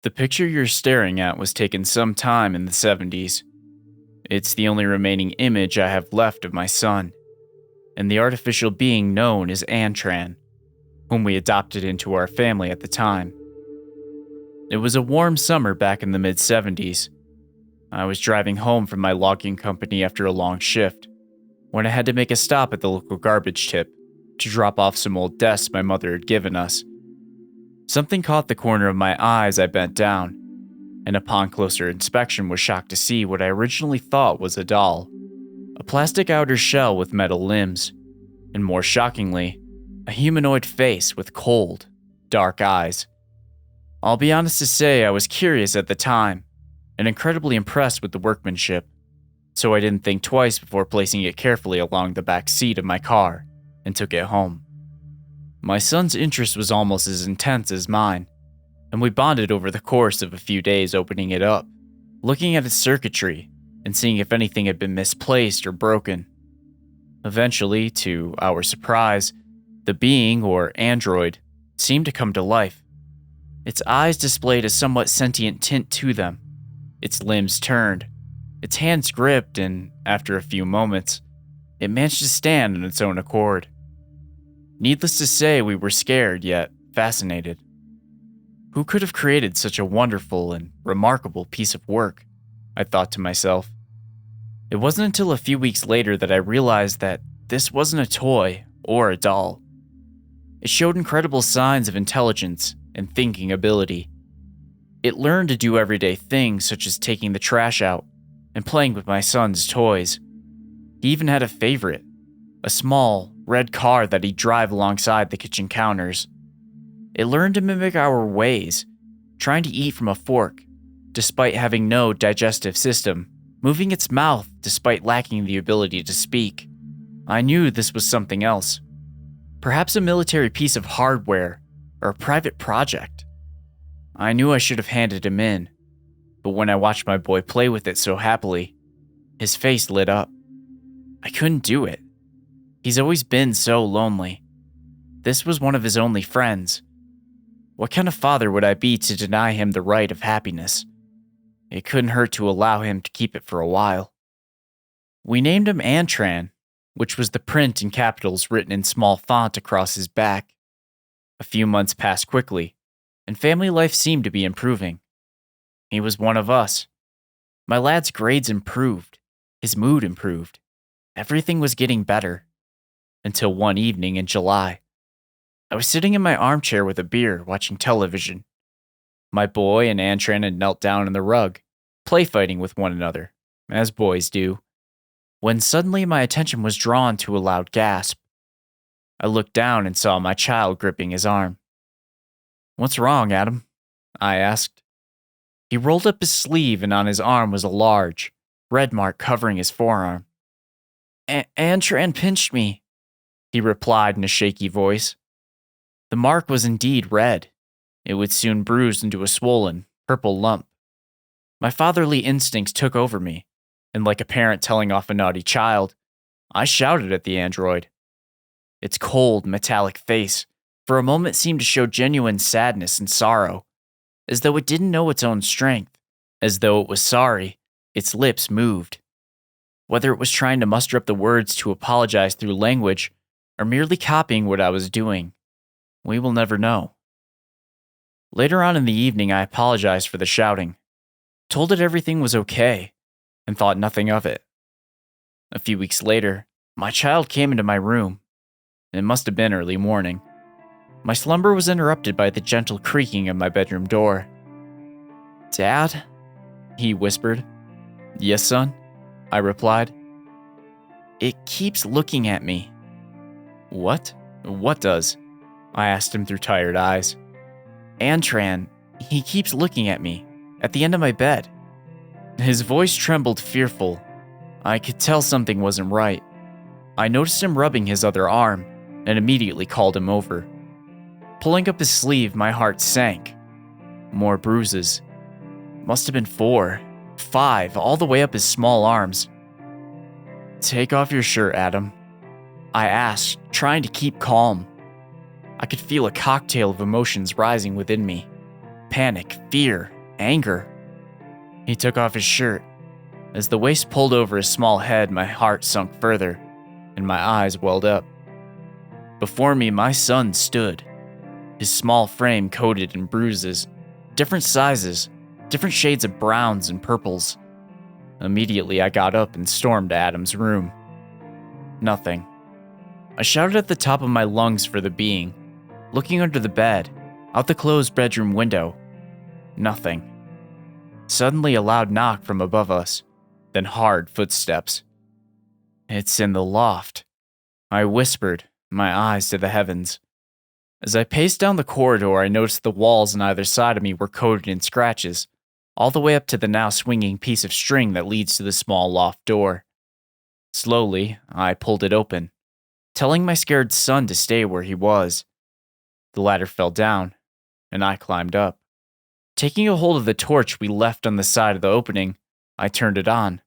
The picture you're staring at was taken some time in the 70s. It's the only remaining image I have left of my son, and the artificial being known as Antran, whom we adopted into our family at the time. It was a warm summer back in the mid-70s. I was driving home from my logging company after a long shift, when I had to make a stop at the local garbage tip to drop off some old desks my mother had given us. Something caught the corner of my eye as I bent down, and upon closer inspection was shocked to see what I originally thought was a doll. A plastic outer shell with metal limbs, and more shockingly, a humanoid face with cold, dark eyes. I'll be honest to say I was curious at the time, and incredibly impressed with the workmanship, so I didn't think twice before placing it carefully along the back seat of my car and took it home. My son's interest was almost as intense as mine, and we bonded over the course of a few days opening it up, looking at its circuitry, and seeing if anything had been misplaced or broken. Eventually, to our surprise, the being, or android, seemed to come to life. Its eyes displayed a somewhat sentient tint to them. Its limbs turned, its hands gripped, and after a few moments, it managed to stand on its own accord. Needless to say, we were scared, yet fascinated. Who could have created such a wonderful and remarkable piece of work? I thought to myself. It wasn't until a few weeks later that I realized that this wasn't a toy or a doll. It showed incredible signs of intelligence and thinking ability. It learned to do everyday things such as taking the trash out and playing with my son's toys. He even had a favorite, a small, red car that he'd drive alongside the kitchen counters. It learned to mimic our ways, trying to eat from a fork, despite having no digestive system, moving its mouth despite lacking the ability to speak. I knew this was something else. Perhaps a military piece of hardware or a private project. I knew I should have handed him in, but when I watched my boy play with it so happily, his face lit up. I couldn't do it. He's always been so lonely. This was one of his only friends. What kind of father would I be to deny him the right of happiness? It couldn't hurt to allow him to keep it for a while. We named him Antran, which was the print in capitals written in small font across his back. A few months passed quickly, and family life seemed to be improving. He was one of us. My lad's grades improved. His mood improved. Everything was getting better. Until one evening in July. I was sitting in my armchair with a beer, watching television. My boy and Antran had knelt down on the rug, play-fighting with one another, as boys do, when suddenly my attention was drawn to a loud gasp. I looked down and saw my child gripping his arm. "What's wrong, Adam?" I asked. He rolled up his sleeve, and on his arm was a large, red mark covering his forearm. Antran pinched me," he replied in a shaky voice. The mark was indeed red. It would soon bruise into a swollen, purple lump. My fatherly instincts took over me, and like a parent telling off a naughty child, I shouted at the android. Its cold, metallic face for a moment seemed to show genuine sadness and sorrow, as though it didn't know its own strength, as though it was sorry. Its lips moved. Whether it was trying to muster up the words to apologize through language, or merely copying what I was doing, we will never know. Later on in the evening, I apologized for the shouting, told it everything was okay, and thought nothing of it. A few weeks later, my child came into my room. It must have been early morning. My slumber was interrupted by the gentle creaking of my bedroom door. "Dad?" he whispered. "Yes, son?" I replied. "It keeps looking at me." "What? What does?" I asked him through tired eyes. "Antran, he keeps looking at me, at the end of my bed." His voice trembled fearful. I could tell something wasn't right. I noticed him rubbing his other arm, and immediately called him over. Pulling up his sleeve, my heart sank. More bruises. Must have been 4, 5, all the way up his small arms. "Take off your shirt, Adam," I asked, trying to keep calm. I could feel a cocktail of emotions rising within me. panic, fear, anger. He took off his shirt. As the waist pulled over his small head, my heart sunk further, and my eyes welled up. Before me, my son stood, his small frame coated in bruises, different sizes, different shades of browns and purples. Immediately, I got up and stormed to Adam's room. Nothing. I shouted at the top of my lungs for the being, looking under the bed, out the closed bedroom window. Nothing. Suddenly, a loud knock from above us, then hard footsteps. "It's in the loft," I whispered, my eyes to the heavens. As I paced down the corridor, I noticed the walls on either side of me were coated in scratches, all the way up to the now swinging piece of string that leads to the small loft door. Slowly, I pulled it open, telling my scared son to stay where he was. The ladder fell down, and I climbed up. Taking a hold of the torch we left on the side of the opening, I turned it on,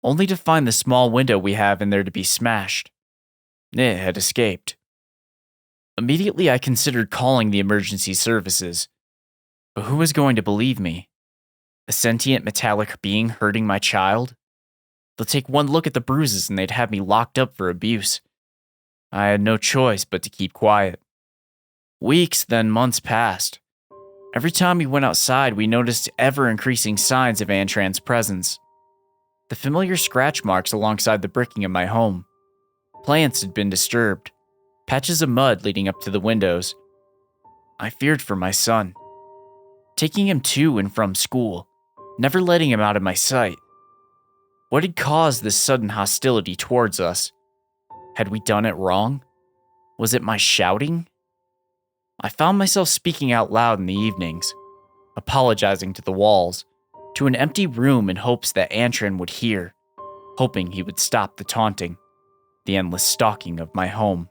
only to find the small window we have in there to be smashed. It had escaped. Immediately, I considered calling the emergency services. But who was going to believe me? A sentient metallic being hurting my child? They'll take one look at the bruises and they'd have me locked up for abuse. I had no choice but to keep quiet. Weeks, then months passed. Every time we went outside, we noticed ever-increasing signs of Antran's presence. The familiar scratch marks alongside the bricking of my home. Plants had been disturbed, patches of mud leading up to the windows. I feared for my son, taking him to and from school, never letting him out of my sight. What had caused this sudden hostility towards us? Had we done it wrong? Was it my shouting? I found myself speaking out loud in the evenings, apologizing to the walls, to an empty room in hopes that Antran would hear, hoping he would stop the taunting, the endless stalking of my home.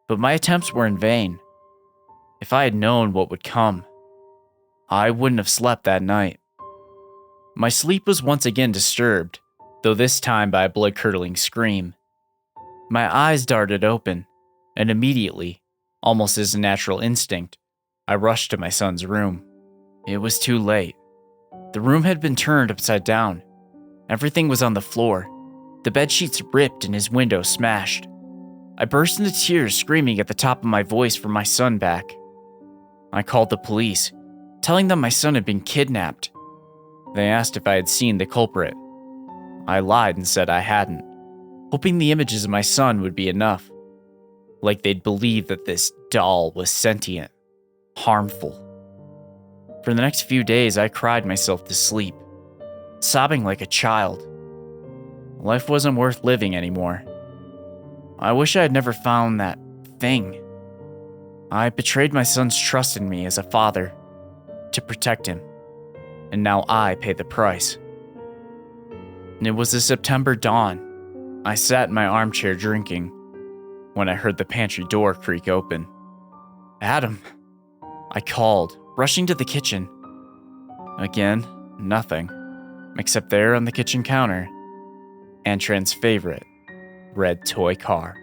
But my attempts were in vain. If I had known what would come, I wouldn't have slept that night. My sleep was once again disturbed, though this time by a blood-curdling scream. My eyes darted open, and immediately, almost as a natural instinct, I rushed to my son's room. It was too late. The room had been turned upside down. Everything was on the floor, the bedsheets ripped and his window smashed. I burst into tears, screaming at the top of my voice for my son back. I called the police, telling them my son had been kidnapped. They asked if I had seen the culprit. I lied and said I hadn't, hoping the images of my son would be enough. Like they'd believe that this doll was sentient, harmful. For the next few days, I cried myself to sleep, sobbing like a child. Life wasn't worth living anymore. I wish I had never found that thing. I betrayed my son's trust in me as a father, to protect him, and now I pay the price. It was a September dawn. I sat in my armchair drinking, when I heard the pantry door creak open. "Adam," I called, rushing to the kitchen. Again, nothing, except there on the kitchen counter, Antran's favorite red toy car.